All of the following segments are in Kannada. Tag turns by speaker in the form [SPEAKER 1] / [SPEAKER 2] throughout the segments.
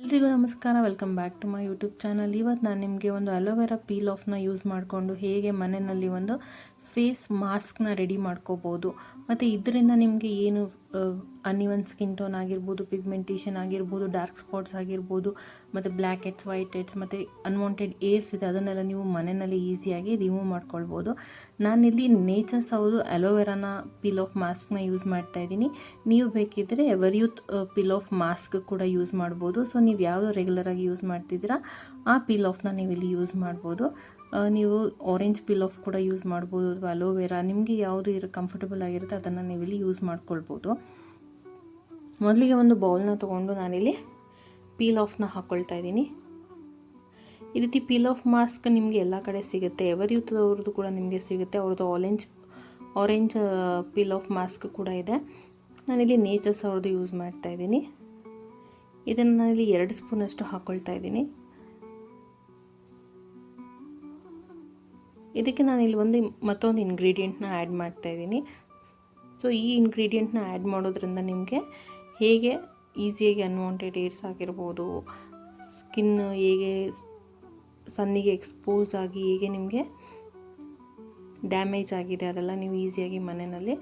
[SPEAKER 1] ಎಲ್ರಿಗೂ ನಮಸ್ಕಾರ, welcome back to my YouTube channel. ಇವತ್ತು ನಾನು ನಿಮಗೆ ಒಂದು ಅಲೋವೆರಾ ಪೀಲ್ ಆಫ್ನ ಯೂಸ್ ಮಾಡಿಕೊಂಡು ಹೇಗೆ ಮನೆಯಲ್ಲಿ ಒಂದು ಫೇಸ್ ಮಾಸ್ಕ್ನ ರೆಡಿ ಮಾಡ್ಕೋಬೋದು, ಮತ್ತು ಇದರಿಂದ ನಿಮಗೆ ಏನು ಅನ್ಇವನ್ ಸ್ಕಿನ್ ಟೋನ್ ಆಗಿರ್ಬೋದು, ಪಿಗ್ಮೆಂಟೇಷನ್ ಆಗಿರ್ಬೋದು, ಡಾರ್ಕ್ ಸ್ಪಾಟ್ಸ್ ಆಗಿರ್ಬೋದು, ಮತ್ತು ಬ್ಲ್ಯಾಕ್ ಹೆಡ್ಸ್, ವೈಟ್ ಹೆಡ್ಸ್, ಮತ್ತು ಅನ್ವಾಂಟೆಡ್ ಏರ್ಸ್ ಇದೆ, ಅದನ್ನೆಲ್ಲ ನೀವು ಮನೆಯಲ್ಲಿ ಈಸಿಯಾಗಿ ರಿಮೂವ್ ಮಾಡ್ಕೊಳ್ಬೋದು. ನಾನಿಲ್ಲಿ ನೇಚರ್ಸ್ ಅವ್ರದ್ದು ಅಲೋವೆರಾನ ಪೀಲ್ ಆಫ್ ಮಾಸ್ಕ್ನ ಯೂಸ್ ಮಾಡ್ತಾ ಇದ್ದೀನಿ. ನೀವು ಬೇಕಿದ್ದರೆ ಎವರ್ಯೂತ್ ಪೀಲ್ ಆಫ್ ಮಾಸ್ಕ್ ಕೂಡ ಯೂಸ್ ಮಾಡ್ಬೋದು. ಸೊ ನೀವು ಯಾವುದು ರೆಗ್ಯುಲರಾಗಿ ಯೂಸ್ ಮಾಡ್ತಿದ್ದೀರಾ ಆ ಪೀಲ್ ಆಫ್ನ ನೀವು ಇಲ್ಲಿ ಯೂಸ್ ಮಾಡ್ಬೋದು. ನೀವು ಆರೆಂಜ್ ಪೀಲ್ ಆಫ್ ಕೂಡ ಯೂಸ್ ಮಾಡ್ಬೋದು, ಅಥವಾ ಅಲೋವೆರಾ, ನಿಮಗೆ ಯಾವುದು ಕಂಫರ್ಟಬಲ್ ಆಗಿರುತ್ತೆ ಅದನ್ನು ನೀವು ಇಲ್ಲಿ ಯೂಸ್ ಮಾಡ್ಕೊಳ್ಬೋದು. ಮೊದಲಿಗೆ ಒಂದು ಬೌಲ್ನ ತೊಗೊಂಡು ನಾನಿಲ್ಲಿ ಪೀಲ್ ಆಫ್ನ ಹಾಕ್ಕೊಳ್ತಾ ಇದ್ದೀನಿ. ಈ ರೀತಿ ಪೀಲ್ ಆಫ್ ಮಾಸ್ಕ್ ನಿಮಗೆ ಎಲ್ಲ ಕಡೆ ಸಿಗುತ್ತೆ, ಎವರ್ಯೂತ್ ಅವ್ರದ್ದು ಕೂಡ ನಿಮಗೆ ಸಿಗುತ್ತೆ. ಅವ್ರದ್ದು ಆರೆಂಜ್ ಪೀಲ್ ಆಫ್ ಮಾಸ್ಕ್ ಕೂಡ ಇದೆ. ನಾನಿಲ್ಲಿ ನೇಚರ್ಸ್ ಅವ್ರದ್ದು ಯೂಸ್ ಮಾಡ್ತಾ ಇದ್ದೀನಿ. ಇದನ್ನು ನಾನಿಲ್ಲಿ 2 ಸ್ಪೂನಷ್ಟು ಹಾಕ್ಕೊಳ್ತಾ ಇದ್ದೀನಿ. ಇದಕ್ಕೆ ನಾನಿಲ್ಲಿ ಮತ್ತೊಂದು ಇಂಗ್ರೀಡಿಯೆಂಟ್ನ ಆ್ಯಡ್ ಮಾಡ್ತಾ ಇದ್ದೀನಿ. ಸೊ ಈ ಇಂಗ್ರೀಡಿಯೆಂಟ್ನ ಆ್ಯಡ್ ಮಾಡೋದ್ರಿಂದ ನಿಮಗೆ ಹೇಗೆ ಈಸಿಯಾಗಿ ಅನ್ವಾಂಟೆಡ್ ಏರ್ಸ್ ಆಗಿರ್ಬೋದು, ಸ್ಕಿನ್ ಹೇಗೆ ಸನ್ನಿಗೆ ಎಕ್ಸ್ಪೋಸ್ ಆಗಿ ಹೇಗೆ ನಿಮಗೆ ಡ್ಯಾಮೇಜ್ ಆಗಿದೆ ಅದೆಲ್ಲ ನೀವು ಈಸಿಯಾಗಿ ಮನೆಯಲ್ಲಿ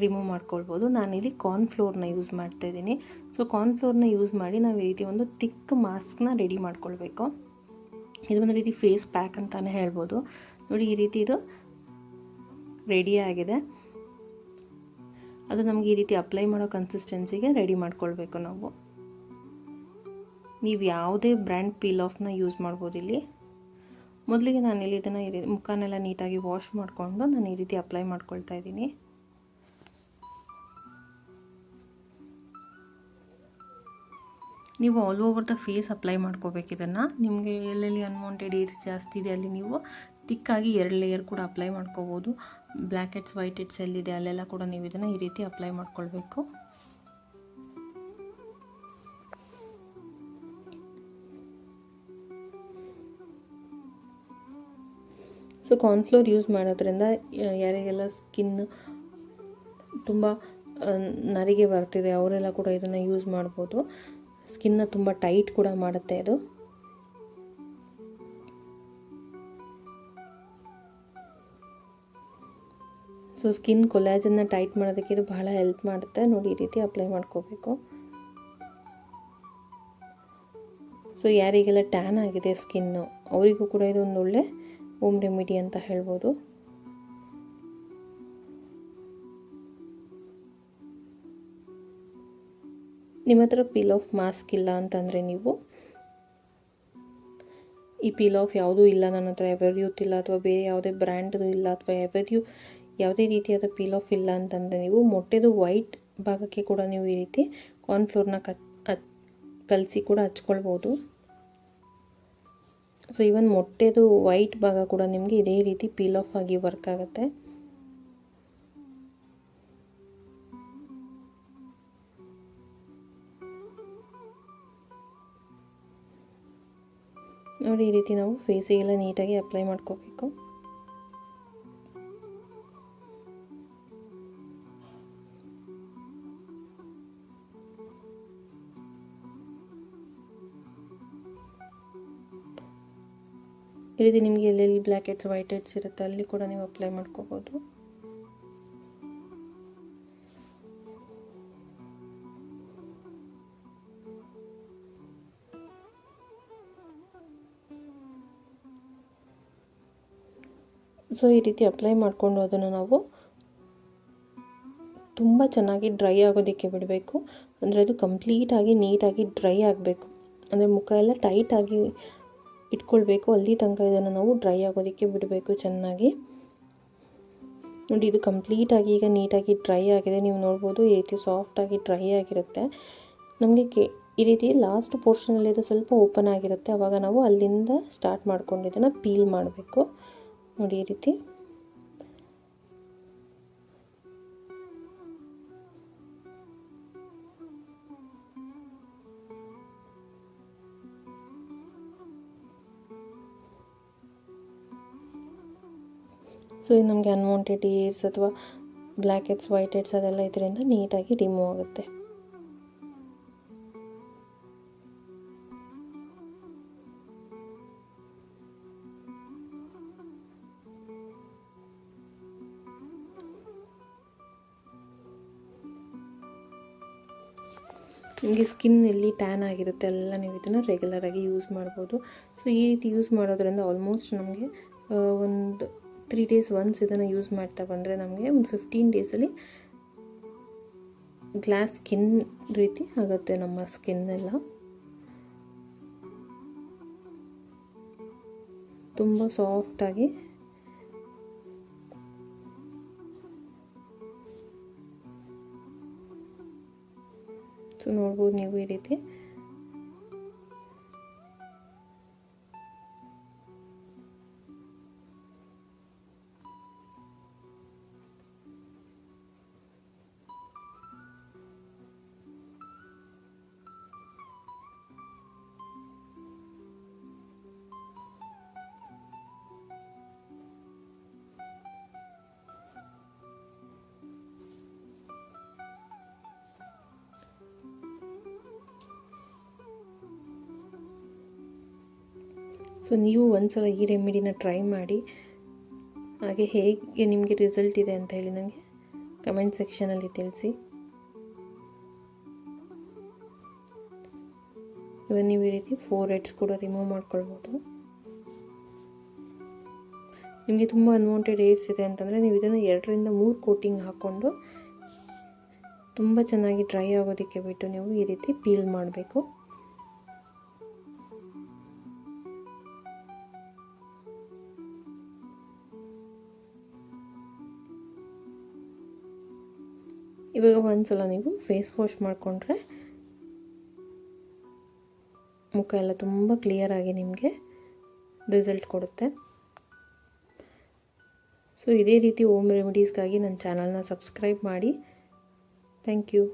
[SPEAKER 1] ರಿಮೂವ್ ಮಾಡ್ಕೊಳ್ಬೋದು. ನಾನಿಲ್ಲಿ ಕಾರ್ನ್ಫ್ಲೋರ್ನ ಯೂಸ್ ಮಾಡ್ತಾ ಇದ್ದೀನಿ. ಸೊ ಕಾರ್ನ್ಫ್ಲೋರ್ನ ಯೂಸ್ ಮಾಡಿ ನಾವು ಈ ರೀತಿ ಒಂದು ತಿಕ್ ಮಾಸ್ಕ್ನ ರೆಡಿ ಮಾಡ್ಕೊಳ್ಬೇಕು. ಇದು ಒಂದು ರೀತಿ ಫೇಸ್ ಪ್ಯಾಕ್ ಅಂತಲೇ ಹೇಳ್ಬೋದು. ನೋಡಿ, ಈ ರೀತಿ ಇದು ರೆಡಿ ಆಗಿದೆ. ಅದು ನಮಗೆ ಈ ರೀತಿ ಅಪ್ಲೈ ಮಾಡೋ ಕನ್ಸಿಸ್ಟೆನ್ಸಿಗೆ ರೆಡಿ ಮಾಡ್ಕೊಳ್ಬೇಕು ನಾವು. ನೀವು ಯಾವುದೇ ಬ್ರ್ಯಾಂಡ್ ಪೀಲ್ ಆಫ್ನ ಯೂಸ್ ಮಾಡ್ಬೋದು. ಇಲ್ಲಿ ಮೊದಲಿಗೆ ನಾನಿಲ್ಲಿ ಇದನ್ನು ಮುಖನೆಲ್ಲ ನೀಟಾಗಿ ವಾಶ್ ಮಾಡಿಕೊಂಡು ನಾನು ಈ ರೀತಿ ಅಪ್ಲೈ ಮಾಡ್ಕೊಳ್ತಾ ಇದ್ದೀನಿ. ನೀವು all over the face apply ಮಾಡ್ಕೋಬೇಕು. ಇದನ್ನು ನಿಮಗೆ ಎಲ್ಲೆಲ್ಲಿ ಅನ್ವಾಂಟೆಡ್ ಏರ್ಸ್ ಜಾಸ್ತಿ ಇದೆ ಅಲ್ಲಿ ನೀವು ತಿಕ್ಕಾಗಿ 2 ಲೇಯರ್ ಕೂಡ ಅಪ್ಲೈ ಮಾಡ್ಕೋಬೋದು. ಬ್ಲ್ಯಾಕ್ ಹೆಡ್ಸ್, ವೈಟ್ ಹೆಡ್ಸ್ ಎಲ್ಲಿದೆ ಅಲ್ಲೆಲ್ಲ ಕೂಡ ನೀವು ಇದನ್ನು ಈ ರೀತಿ ಅಪ್ಲೈ ಮಾಡ್ಕೊಳ್ಬೇಕು. ಸೊ ಕಾರ್ನ್ಫ್ಲೋರ್ ಯೂಸ್ ಮಾಡೋದ್ರಿಂದ ಯಾರಿಗೆಲ್ಲ ಸ್ಕಿನ್ ತುಂಬ ನರಿಗೆ ಬರ್ತಿದೆ ಅವರೆಲ್ಲ ಕೂಡ ಇದನ್ನು ಯೂಸ್ ಮಾಡ್ಬೋದು. ಸ್ಕಿನ್ನ ತುಂಬ ಟೈಟ್ ಕೂಡ ಮಾಡುತ್ತೆ ಇದು. ಸೊ ಸ್ಕಿನ್ ಕೊಲಾಜನ್ನ ಟೈಟ್ ಮಾಡೋದಕ್ಕೆ ಇದು ಬಹಳ ಹೆಲ್ಪ್ ಮಾಡುತ್ತೆ. ನೋಡಿ, ಈ ರೀತಿ ಅಪ್ಲೈ ಮಾಡ್ಕೋಬೇಕು. ಸೊ ಯಾರಿಗೆಲ್ಲ ಟ್ಯಾನ್ ಆಗಿದೆ ಸ್ಕಿನ್ನು ಅವರಿಗೂ ಕೂಡ ಇದು ಒಂದು ಒಳ್ಳೆ ಹೋಮ್ ರೆಮಿಡಿ ಅಂತ ಹೇಳ್ಬೋದು. ನಿಮ್ಮ ಹತ್ರ ಪೀಲ್ ಆಫ್ ಮಾಸ್ಕ್ ಇಲ್ಲ ಅಂತಂದರೆ ನೀವು ಈ ಪೀಲ್ ಆಫ್ ಯಾವುದೂ ಇಲ್ಲ, ನನ್ನ ಹತ್ರ ಎವರ್ಯೂತ್ ಇಲ್ಲ, ಅಥವಾ ಬೇರೆ ಯಾವುದೇ ಬ್ರ್ಯಾಂಡ್ದು ಇಲ್ಲ, ಅಥವಾ ಯಾವುದೇ ರೀತಿಯಾದ ಪೀಲ್ ಆಫ್ ಇಲ್ಲ ಅಂತಂದರೆ ನೀವು ಮೊಟ್ಟೆದು ವೈಟ್ ಭಾಗಕ್ಕೆ ಕೂಡ ನೀವು ಈ ರೀತಿ ಕಾರ್ನ್ಫ್ಲೋರ್ನ ಕಲಸಿ ಕೂಡ ಹಚ್ಕೊಳ್ಬೋದು. ಸೊ ಈವನ್ ಮೊಟ್ಟೆದು ವೈಟ್ ಭಾಗ ಕೂಡ ನಿಮಗೆ ಇದೇ ರೀತಿ ಪೀಲ್ ಆಫ್ ಆಗಿ ವರ್ಕ್ ಆಗುತ್ತೆ. ನೋಡಿ, ಈ ರೀತಿ ನಾವು ಫೇಸಿಗೆಲ್ಲ ನೀಟಾಗಿ ಅಪ್ಲೈ ಮಾಡ್ಕೋಬೇಕು. ಈ ರೀತಿ ನಿಮಗೆ ಎಲ್ಲೆಲ್ಲಿ ಬ್ಲ್ಯಾಕ್ ಹೆಡ್ಸ್, ವೈಟ್ ಹೆಡ್ಸ್ ಇರುತ್ತೆ ಅಲ್ಲಿ ಕೂಡ ನೀವು ಅಪ್ಲೈ ಮಾಡ್ಕೋಬೋದು. ಸೊ ಈ ರೀತಿ ಅಪ್ಲೈ ಮಾಡಿಕೊಂಡು ಅದನ್ನು ನಾವು ತುಂಬ ಚೆನ್ನಾಗಿ ಡ್ರೈ ಆಗೋದಕ್ಕೆ ಬಿಡಬೇಕು. ಅಂದರೆ ಅದು ಕಂಪ್ಲೀಟಾಗಿ ನೀಟಾಗಿ ಡ್ರೈ ಆಗಬೇಕು. ಅಂದರೆ ಮುಖ ಎಲ್ಲ ಟೈಟಾಗಿ ಇಟ್ಕೊಳ್ಬೇಕು. ಅಲ್ಲಿ ತನಕ ಇದನ್ನು ನಾವು ಡ್ರೈ ಆಗೋದಕ್ಕೆ ಬಿಡಬೇಕು ಚೆನ್ನಾಗಿ. ನೋಡಿ, ಇದು ಕಂಪ್ಲೀಟಾಗಿ ಈಗ ನೀಟಾಗಿ ಡ್ರೈ ಆಗಿದೆ. ನೀವು ನೋಡ್ಬೋದು ಈ ರೀತಿ ಸಾಫ್ಟಾಗಿ ಡ್ರೈ ಆಗಿರುತ್ತೆ. ನಮಗೆ ಈ ರೀತಿ ಲಾಸ್ಟ್ ಪೋರ್ಷನಲ್ಲಿ ಇದು ಸ್ವಲ್ಪ ಓಪನ್ ಆಗಿರುತ್ತೆ. ಆವಾಗ ನಾವು ಅಲ್ಲಿಂದ ಸ್ಟಾರ್ಟ್ ಮಾಡ್ಕೊಂಡು ಇದನ್ನು ಪೀಲ್ ಮಾಡಬೇಕು. ನೋಡಿ, ಈ ರೀತಿ ಸೊ ಇದು ನಮಗೆ ಅನ್ವಾಂಟೆಡ್ ಏರ್ಸ್ ಅಥವಾ ಬ್ಲ್ಯಾಕ್ ಹೆಡ್ಸ್, ವೈಟ್ ಹೆಡ್ಸ್ ಅದೆಲ್ಲ ಇದರಿಂದ ನೀಟಾಗಿ ರಿಮೂವ್ ಆಗುತ್ತೆ. ನಿಮಗೆ ಸ್ಕಿನ್ ಎಲ್ಲಿ ಟ್ಯಾನ್ ಆಗಿರುತ್ತೆ ಎಲ್ಲ ನೀವು ಇದನ್ನು ರೆಗ್ಯುಲರಾಗಿ ಯೂಸ್ ಮಾಡ್ಬೋದು. ಸೊ ಈ ರೀತಿ ಯೂಸ್ ಮಾಡೋದ್ರಿಂದ ಆಲ್ಮೋಸ್ಟ್ ನಮಗೆ ಒಂದು 3 ಡೇಸ್ ಒನ್ಸ್ ಇದನ್ನು ಯೂಸ್ ಮಾಡ್ತಾ ಬಂದರೆ ನಮಗೆ ಒಂದು 15 ಡೇಸಲ್ಲಿ ಗ್ಲಾಸ್ ಸ್ಕಿನ್ ರೀತಿ ಆಗುತ್ತೆ ನಮ್ಮ ಸ್ಕಿನ್ ಎಲ್ಲ. ತುಂಬ ಸಾಫ್ಟಾಗಿ ಸೊ ನೋಡ್ಬೋದು ನೀವು ಈ ರೀತಿ. ಸೊ ನೀವು ಒಂದ್ಸಲ ಈ ರೆಮಿಡಿನ ಟ್ರೈ ಮಾಡಿ, ಹಾಗೆ ಹೇಗೆ ನಿಮಗೆ ರಿಸಲ್ಟ್ ಇದೆ ಅಂತ ಹೇಳಿ ನನಗೆ ಕಮೆಂಟ್ ಸೆಕ್ಷನಲ್ಲಿ ತಿಳಿಸಿ. ಇವಾಗ ನೀವು ಈ ರೀತಿ 4 ಹೆಡ್ಸ್ ಕೂಡ ರಿಮೂವ್ ಮಾಡ್ಕೊಳ್ಬೋದು. ನಿಮಗೆ ತುಂಬ ಅನ್ವಾಂಟೆಡ್ ಏರ್ಸ್ ಇದೆ ಅಂತಂದರೆ ನೀವು ಇದನ್ನು 2 ರಿಂದ 3 ಕೋಟಿಂಗ್ ಹಾಕ್ಕೊಂಡು ತುಂಬ ಚೆನ್ನಾಗಿ ಡ್ರೈ ಆಗೋದಕ್ಕೆ ಬಿಟ್ಟು ನೀವು ಈ ರೀತಿ ಪೀಲ್ ಮಾಡಬೇಕು. ಇವಾಗ ಒಂದ್ಸಲ ನೀವು ಫೇಸ್ ವಾಶ್ ಮಾಡಿಕೊಂಡ್ರೆ ಮುಖ ಎಲ್ಲ ತುಂಬ ಕ್ಲಿಯರಾಗಿ ನಿಮಗೆ ರಿಸಲ್ಟ್ ಕೊಡುತ್ತೆ. ಸೊ ಇದೇ ರೀತಿ ಹೋಮ್ ರೆಮಿಡೀಸ್ಗಾಗಿ ನನ್ನ ಚಾನಲ್ನ ಸಬ್ಸ್ಕ್ರೈಬ್ ಮಾಡಿ. Thank you.